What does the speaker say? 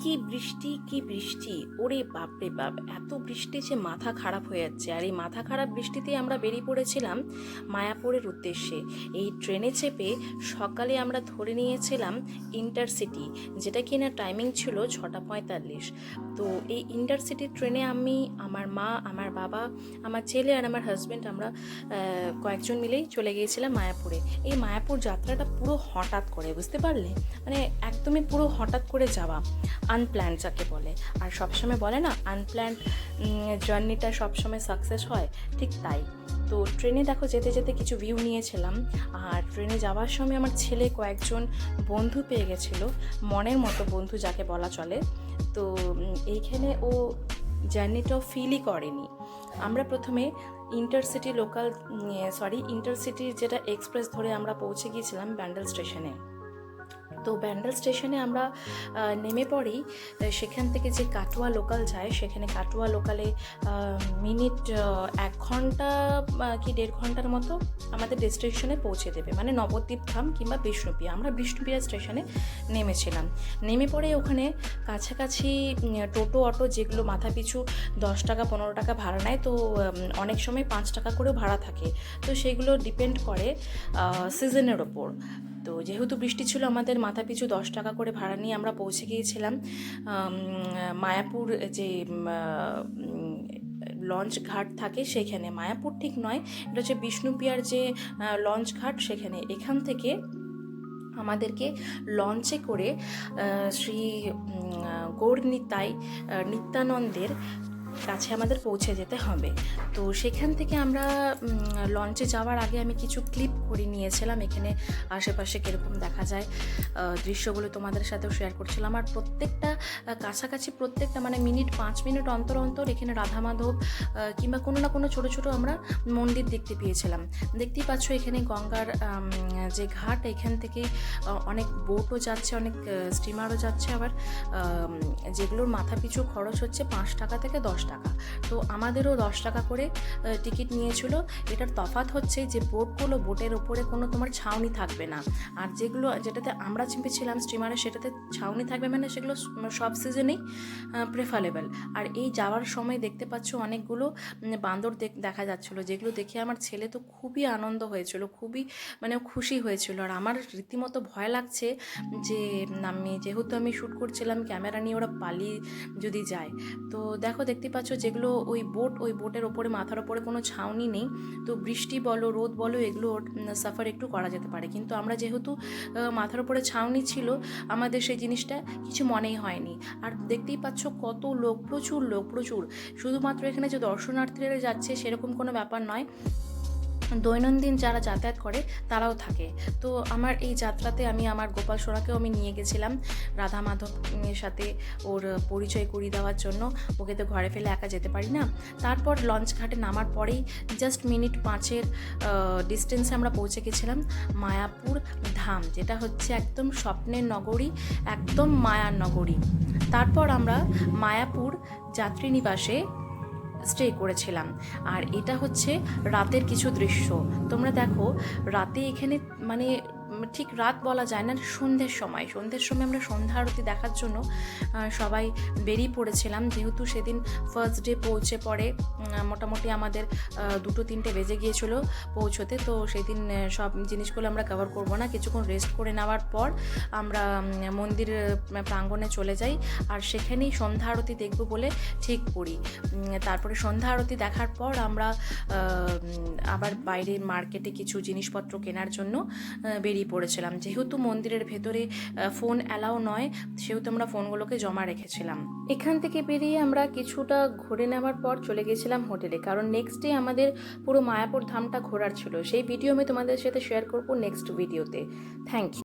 কি বৃষ্টি, ওরে বাপরে বাপ, এত বৃষ্টি যে মাথা খারাপ হয়ে যাচ্ছে। আর এই মাথা খারাপ বৃষ্টিতেই আমরা বেরিয়ে পড়েছিলাম মায়াপুরের উদ্দেশ্যে। এই ট্রেনে চেপে সকালে আমরা ধরে নিয়েছিলাম ইন্টারসিটি, যেটা কিনা টাইমিং ছিল 6:45। তো এই ইন্টারসিটি ট্রেনে আমি, আমার মা, আমার বাবা, আমার ছেলে আর আমার হাজব্যান্ড, আমরা কয়েকজন মিলেই চলে গিয়েছিলাম মায়াপুরে। এই মায়াপুর যাত্রাটা পুরো হঠাৎ করে, বুঝতে পারলে, মানে একদমই পুরো হঠাৎ করে যাওয়া, আনপ্ল্যান্ড যাকে বলে। আর সবসময় বলে না, আনপ্ল্যান্ড জার্নিটা সবসময় সাকসেস হয়, ঠিক তাই। তো ট্রেনে দেখো যেতে যেতে কিছু ভিউ নিয়েছিলাম। আর ট্রেনে যাওয়ার সময় আমার ছেলে কয়েকজন বন্ধু পেয়ে গেছিলো, মনের মতো বন্ধু যাকে বলা চলে। তো এইখানে ও জার্নিটাও ফিলই করেনি। আমরা প্রথমে ইন্টারসিটির যেটা এক্সপ্রেস ধরে আমরা পৌঁছে গিয়েছিলাম ব্যান্ডেল স্টেশনে। তো ব্যান্ডেল স্টেশনে আমরা নেমে পড়েই সেখান থেকে যে কাটোয়া লোকাল যায়, সেখানে কাটোয়া লোকালে মিনিট 1 ঘন্টা কি 1.5 ঘন্টার মতো আমাদের ডেস্টিনেশনে পৌঁছে দেবে, মানে নবদ্বীপ ধাম কিংবা বিষ্ণুপ্রিয়া। আমরা বিষ্ণুপ্রিয়া স্টেশনে নেমেছিলাম। নেমে পড়ে ওখানে কাছাকাছি টোটো অটো, যেগুলো মাথা পিছু 10 টাকা 15 টাকা ভাড়া নেয়, তো অনেক সময় 5 টাকা করেও ভাড়া থাকে। তো সেগুলো ডিপেন্ড করে সিজনের ওপর। তো যেহেতু বৃষ্টি ছিল, আমাদের মাথা পিছু 10 টাকা করে ভাড়া নিয়ে আমরা পৌঁছে গিয়েছিলাম মায়াপুর, যে লঞ্চ ঘাট থাকে সেখানে। মায়াপুর ঠিক নয়, এটা হচ্ছে বিষ্ণুপ্রিয়ার যে লঞ্চ ঘাট, সেখানে। এখান থেকে আমাদেরকে লঞ্চে করে শ্রী গৌর নিত্যানন্দের কাছে আমাদের পৌঁছে যেতে হবে। তো সেখান থেকে আমরা লঞ্চে যাওয়ার আগে আমি কিছু ক্লিপ করে নিয়েছিলাম, এখানে আশেপাশে কীরকম দেখা যায় দৃশ্যগুলো তোমাদের সাথেও শেয়ার করছিলাম। আর কাছাকাছি প্রত্যেকটা মানে মিনিট 5 মিনিট অন্তর অন্তর এখানে রাধা মাধব কিংবা কোনো না কোনো ছোটো ছোটো আমরা মন্দির দেখতে পেয়েছিলাম। দেখতেই পাচ্ছ এখানে গঙ্গার যে ঘাট, এখান থেকে অনেক বোটও যাচ্ছে, অনেক স্টিমারও যাচ্ছে। আবার যেগুলোর মাথা পিছু খরচ হচ্ছে 5 টাকা থেকে 10 টাকা। তো আমাদেরও 10 টাকা করে টিকিট নিয়েছিল। এটার তফাৎ হচ্ছে যে বোটের ওপরে কোনো তোমার ছাউনি থাকবে না। আর যেটাতে আমরা চেপেছিলাম স্টিমারে, সেটাতে ছাউনি থাকবে, মানে সেগুলো সব সিজনেই প্রেফারেবল। আর এই যাওয়ার সময় দেখতে পাচ্ছ অনেকগুলো বান্দর দেখা যাচ্ছিলো, যেগুলো দেখে আমার ছেলে তো খুবই আনন্দ হয়েছিল, খুবই মানে খুশি হয়েছিল। আর আমার রীতিমতো ভয় লাগছে যে যেহেতু আমি শ্যুট করছিলাম ক্যামেরা নিয়ে, ওরা পালিয়ে যদি যায়। তো দেখতে পাচ্ছ যেগুলো ওই বোটের ওপরে, মাথার ওপরে কোনো ছাউনি নেই। তো বৃষ্টি বলো রোদ বলো, এগুলো সাফার একটু করা যেতে পারে। কিন্তু আমরা যেহেতু মাথার ওপরে ছাউনি ছিল, আমাদের সেই জিনিসটা কিছু মনেই হয়নি। আর দেখতেই পাচ্ছ কত লোক, প্রচুর। শুধুমাত্র এখানে যে দর্শনার্থীরা যাচ্ছে সেরকম কোনো ব্যাপার নয়, দৈনন্দিন যারা যাতায়াত করে তারাও থাকে। তো আমার এই যাত্রাতে আমি আমার গোপাল সোনাকেও আমি নিয়ে গেছিলাম রাধা মাধবের সাথে, ওর পরিচয় করিয়ে দেওয়ার জন্য। ওকে তো ঘরে ফেলে একা যেতে পারি না। তারপর লঞ্চ ঘাটে নামার পরেই জাস্ট মিনিট 5-এর ডিস্টেন্সে আমরা পৌঁছে গেছিলাম মায়াপুর ধাম, যেটা হচ্ছে একদম স্বপ্নের নগরী, একদম মায়ার নগরী। তারপর আমরা মায়াপুর যাত্রীনিবাসে স্টে করেছিলাম। আর এটা হচ্ছে রাতের কিছু দৃশ্য। তোমরা দেখো, রাতে এখানে মানে ঠিক রাত বলা যায় না, সন্ধ্যের সময় আমরা সন্ধ্যা আরতি দেখার জন্য সবাই বেরিয়ে পড়েছিলাম। যেহেতু সেদিন ফার্স্ট ডে পৌঁছে পড়ে মোটামুটি আমাদের 2-3টে বেজে গিয়েছিলো পৌঁছতে। তো সেদিন সব জিনিসগুলো আমরা কভার করব না। কিছুক্ষণ রেস্ট করে নেওয়ার পর আমরা মন্দির প্রাঙ্গণে চলে যাই, আর সেখানেই সন্ধ্যা আরতি দেখব বলে ঠিক করি। তারপরে সন্ধ্যা আরতি দেখার পর আমরা আবার বাইরে মার্কেটে কিছু জিনিসপত্র কেনার জন্য বেরিয়ে পড়েছিলাম। যেহেতু মন্দিরের ভেতরে ফোন অ্যালাউ নয়, সেহেতু আমরা ফোনগুলোকে জমা রেখেছিলাম। এখান থেকে বেরিয়ে আমরা কিছুটা ঘুরে নেওয়ার পর চলে গেছিলাম হোটেলে, কারণ নেক্সট ডে আমাদের পুরো মায়াপুর ধামটা ঘোরার ছিল। সেই ভিডিও আমি তোমাদের সাথে শেয়ার করব নেক্সট ভিডিওতে। Thank you.